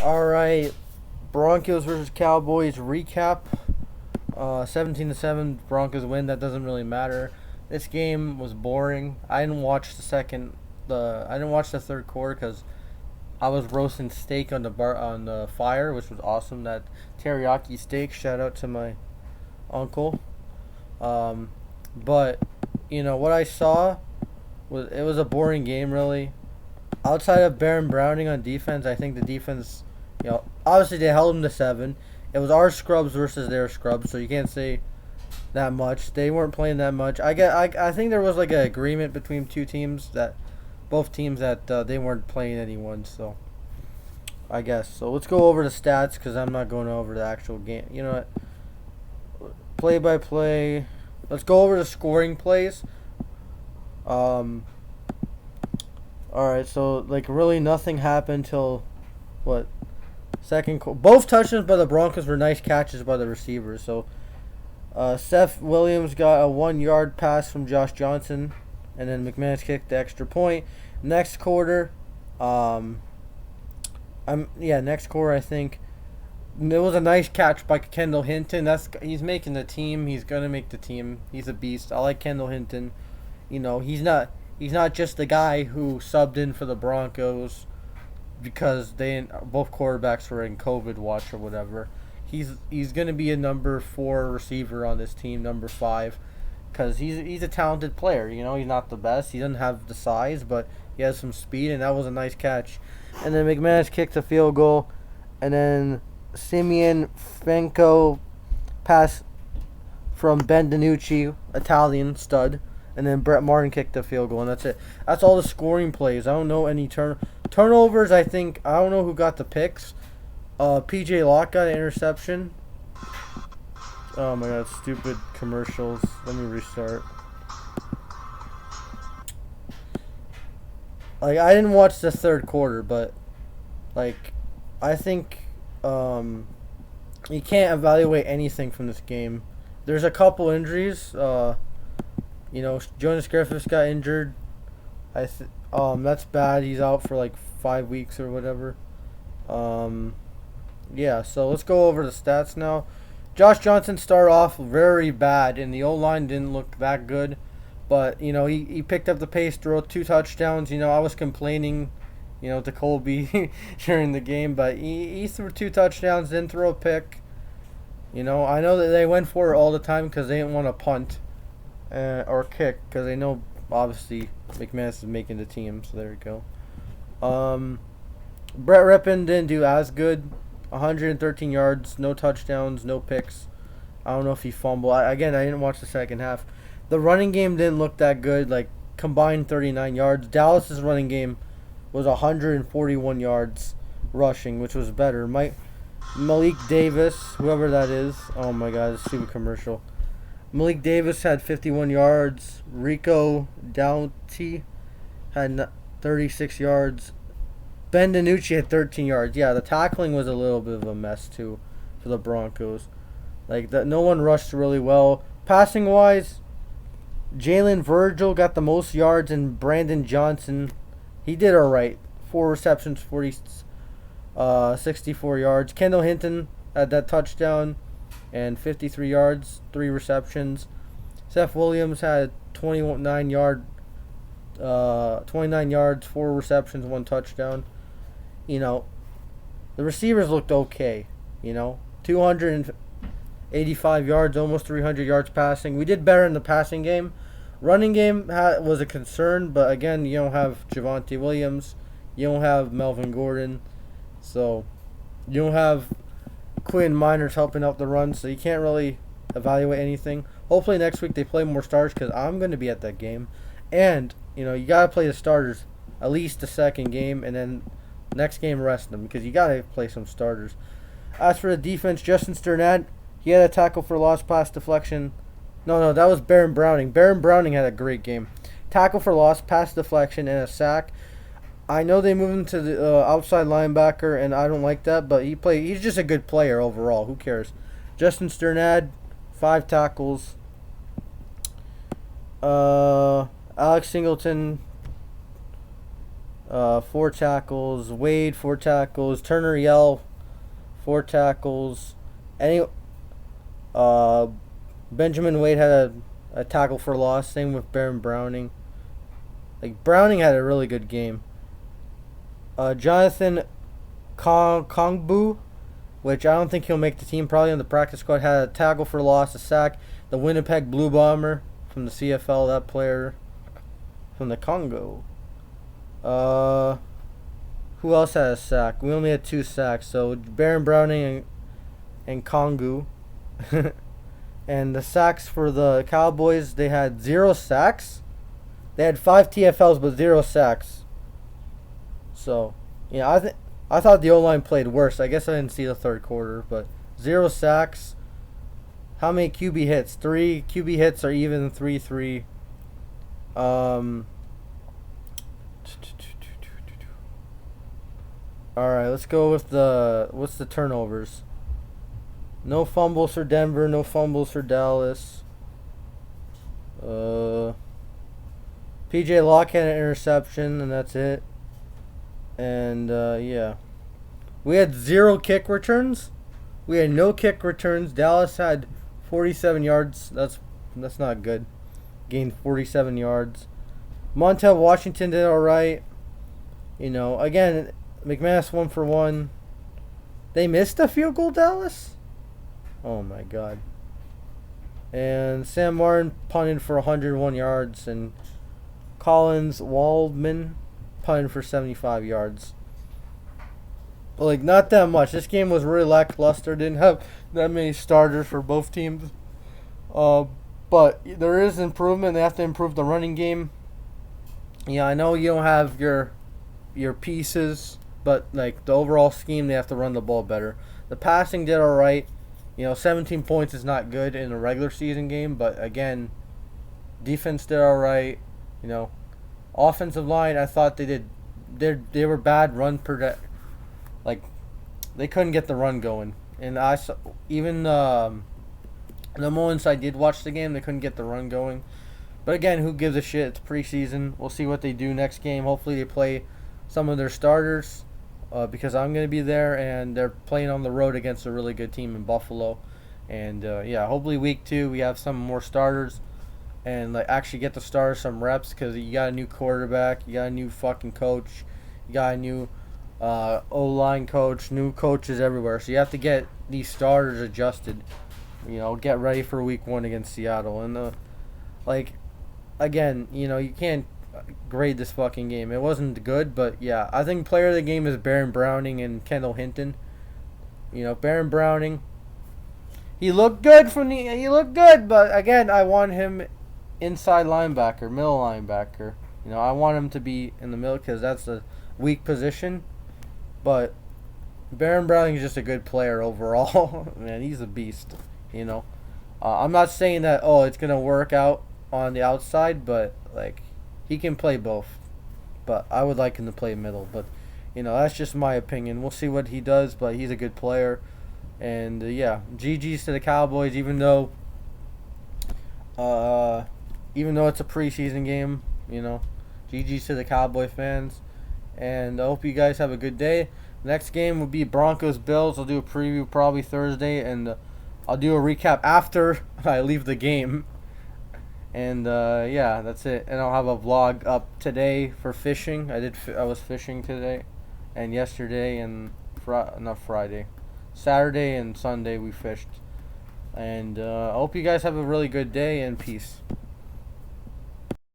All right, Broncos versus Cowboys recap. 17-7, Broncos win. That doesn't really matter. This game was boring. I didn't watch the third quarter because I was roasting steak on the fire, which was awesome. That teriyaki steak. Shout out to my uncle. Um, but what I saw was a boring game really. Outside of Baron Browning on defense, I think the defense, obviously they held them to 7. It was our scrubs versus their scrubs, so you can't say that much. They weren't playing that much. I think there was like an agreement between two teams that both teams that they weren't playing anyone. So I guess so. Let's go over the stats because I'm not going over the actual game. You know what? Play by play. Let's go over the scoring plays. All right, so like really nothing happened till what both touchdowns by the Broncos were nice catches by the receivers. So Seth Williams got a 1 yard pass from Josh Johnson, and then McManus kicked the extra point. Next quarter, next quarter I think it was a nice catch by Kendall Hinton. He's making the team. He's gonna make the team. He's a beast. I like Kendall Hinton. He's not just the guy who subbed in for the Broncos because both quarterbacks were in COVID watch or whatever. He's gonna be a number 4 receiver on this team, number 5, because he's a talented player. He's not the best. He doesn't have the size, but he has some speed, and that was a nice catch. And then McManus kicked a field goal, and then Simeon Fenko pass from Ben DiNucci, Italian stud. And then Brett Martin kicked the field goal, and that's it. That's all the scoring plays. I don't know any turnovers. I don't know who got the picks. PJ Locke got an interception. Oh my god, stupid commercials. Let me restart. Like, I didn't watch the third quarter, but like I think you can't evaluate anything from this game. There's a couple injuries. Jonas Griffiths got injured. That's bad. He's out for like 5 weeks or whatever. So let's go over the stats now. Josh Johnson started off very bad, and the O-line didn't look that good. But, he picked up the pace, threw 2 touchdowns. I was complaining, to Colby during the game, but he threw 2 touchdowns, didn't throw a pick. I know that they went for it all the time because they didn't want to punt. Or kick, because they know obviously McManus is making the team, so there we go. Brett Rippon didn't do as good. 113 yards, no touchdowns, no picks. I don't know if he fumbled. I didn't watch the second half. The running game didn't look that good, like combined 39 yards. Dallas's running game was 141 yards rushing, which was better. Malik Davis, whoever that is. Oh my god, it's a stupid commercial. Malik Davis had 51 yards. Rico Doughty had 36 yards. Ben DiNucci had 13 yards. Yeah, the tackling was a little bit of a mess, too, for the Broncos. No one rushed really well. Passing-wise, Jalen Virgil got the most yards, and Brandon Johnson, he did all right. 4 receptions, 64 yards. Kendall Hinton had that touchdown and 53 yards, 3 receptions. Seth Williams had 29 yards, 4 receptions, 1 touchdown. The receivers looked okay. 285 yards, almost 300 yards passing. We did better in the passing game. Running game was a concern, but again, you don't have Javonte Williams, you don't have Melvin Gordon, so you don't have Quinn Miners helping out the run, so you can't really evaluate anything. Hopefully next week they play more starters because I'm going to be at that game. And, you got to play the starters at least the second game, and then next game rest them because you got to play some starters. As for the defense, Justin Sternad, he had a tackle for loss, pass deflection. No, that was Baron Browning. Baron Browning had a great game. Tackle for loss, pass deflection, and a sack. I know they moved him to the outside linebacker, and I don't like that, but he's just a good player overall. Who cares? Justin Sternad, 5 tackles. Alex Singleton, 4 tackles. Wade, 4 tackles. Turner Yell, 4 tackles. Any uh, Benjamin Wade had a tackle for loss. Same with Baron Browning. Like, Browning had a really good game. Jonathan Kongbu, which I don't think he'll make the team, probably on the practice squad, had a tackle for loss, a sack. The Winnipeg Blue Bomber from the CFL, that player from the Congo. Who else had a sack? We only had 2 sacks. So Baron Browning and Kongu. And the sacks for the Cowboys, they had 0 sacks. They had 5 TFLs but 0 sacks. So, yeah, I thought the O-line played worse. I guess I didn't see the third quarter, but 0 sacks. How many QB hits? 3 QB hits are even 3-3. Alright, let's go with what's the turnovers? No fumbles for Denver, no fumbles for Dallas. PJ Locke had an interception, and that's it. And yeah. We had 0 kick returns. We had no kick returns. Dallas had 47 yards. That's not good. Gained 47 yards. Montel Washington did alright. Again, McManus 1 for 1. They missed a field goal, Dallas? Oh my god. And Sam Martin punted for 101 yards, and Collins Waldman punted for 75 yards. But, like, not that much. This game was really lackluster. Didn't have that many starters for both teams. But there is improvement. They have to improve the running game. Yeah, I know you don't have your pieces, but, like, the overall scheme, they have to run the ball better. The passing did all right. 17 points is not good in a regular season game, but again, defense did all right. Offensive line, I thought they were bad run per. Like, they couldn't get the run going, and I saw, even the moments I did watch the game, they couldn't get the run going. But again, who gives a shit? It's preseason. We'll see what they do next game. Hopefully, they play some of their starters. Because I'm going to be there, and they're playing on the road against a really good team in Buffalo. And, yeah, hopefully week 2 we have some more starters and actually get the starters some reps, because you got a new quarterback, you got a new fucking coach, you got a new O-line coach, new coaches everywhere. So you have to get these starters adjusted, get ready for week 1 against Seattle. And, again, you can't grade this fucking game. It wasn't good, but yeah, I think player of the game is Baron Browning and Kendall Hinton. Baron Browning, he looked good, but again, I want him inside linebacker, middle linebacker. I want him to be in the middle because that's a weak position. But Baron Browning is just a good player overall. Man, he's a beast. I'm not saying that it's gonna work out on the outside, but he can play both, but I would like him to play middle. But, that's just my opinion. We'll see what he does, but he's a good player. And, yeah, GG's to the Cowboys, even though it's a preseason game, GG's to the Cowboy fans. And I hope you guys have a good day. Next game will be Broncos-Bills. I'll do a preview probably Thursday, and I'll do a recap after I leave the game. And yeah, that's it. And I'll have a vlog up today for fishing. I was fishing today, and yesterday, and not Friday, Saturday and Sunday we fished. And I hope you guys have a really good day, and peace.